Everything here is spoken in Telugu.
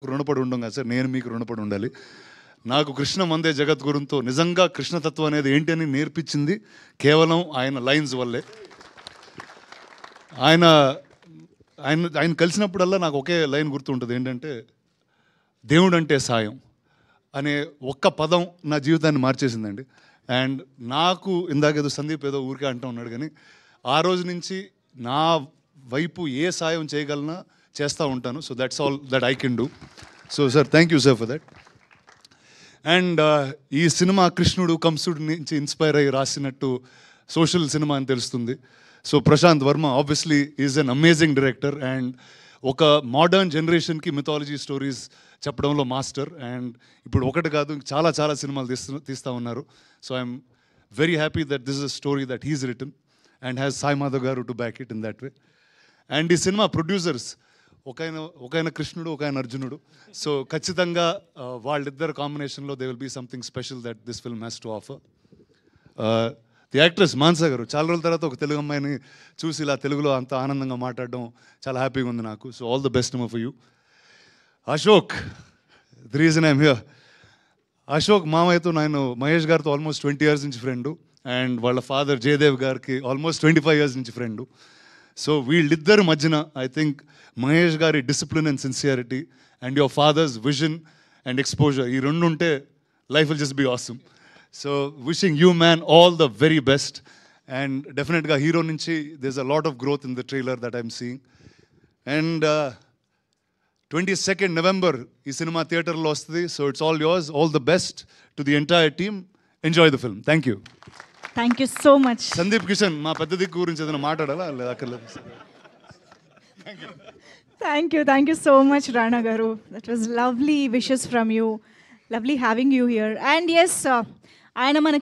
రుణపడి ఉండం కదా సార్, నేను మీకు రుణపడి ఉండాలి. నాకు కృష్ణ మందే జగద్గురుంతో నిజంగా కృష్ణతత్వం అనేది ఏంటి అని నేర్పించింది కేవలం ఆయన లైన్స్ వల్లే. ఆయన ఆయన ఆయన కలిసినప్పుడల్లా నాకు ఒకే లైన్ గుర్తుంటుంది, ఏంటంటే దేవుడు అంటే సాయం అనే ఒక్క పదం నా జీవితాన్ని మార్చేసిందండి. అండ్ నాకు ఇందాకేదో సందీప్ ఏదో ఊరికే అంటూ ఉన్నాడు, కానీ ఆ రోజు నుంచి నా వైపు ఏ సాయం చేయగలనా చేస్తూ ఉంటాను. So that's all that I can do. So sir, thank you sir for that. And ఈ సినిమా కృష్ణుడు కంసుడు నుంచి ఇన్స్పైర్ అయ్యి రాసినట్టు సోషల్ సినిమా అని తెలుస్తుంది. So Prashanth Varma obviously is an amazing director and ఒక మోడర్న్ జనరేషన్కి మిథాలజీ స్టోరీస్ చెప్పడంలో మాస్టర్. అండ్ ఇప్పుడు ఒకటి కాదు, చాలా చాలా సినిమాలు తీస్తూ ఉన్నారు. So I'm very happy that this is a story that he's written and has Sai Madhav garu to back it in that way. And ఈ సినిమా ప్రొడ్యూసర్స్ ఒకైన కృష్ణుడు, ఒకైన అర్జునుడు. సో ఖచ్చితంగా వాళ్ళిద్దరు కాంబినేషన్లో they will be something special that this film has to offer. The actress Mansa గారు, చాలా రోజుల తర్వాత ఒక తెలుగు అమ్మాయిని చూసి ఇలా తెలుగులో అంత ఆనందంగా మాట్లాడడం చాలా హ్యాపీగా ఉంది నాకు. So all the best for you. Ashok, the reason I'm here. Ashok మామయ్యతో నేను మహేష్ గారితో ఆల్మోస్ట్ 20 years నుంచి ఫ్రెండు, అండ్ వాళ్ళ ఫాదర్ జయదేవ్ గారికి ఆల్మోస్ట్ 25 years నుంచి ఫ్రెండు. సో వీళ్ళిద్దరి మధ్యన ఐ థింక్ మహేష్ గారి discipline and sincerity and your father's vision and exposure, ఈ రెండు ఉంటే life will just be awesome. So wishing you man all the very best. And డెఫినెట్గా హీరో నుంచి there is a lot of growth in the trailer that I'm seeing. And 22nd November ఈ సినిమా థియేటర్లో వస్తుంది. So it's all yours. All the best to the entire team. Enjoy the film. Thank you. Thank you so much. Sundeep Kishan, మా పెద్ద దిక్కు గురించి ఏదైనా మాట్లాడాలా? లేదా అక్కర్లేదు. Thank you so much, Rana Garu. That was lovely wishes from you. Lovely having you here. And yes, ఆయన మన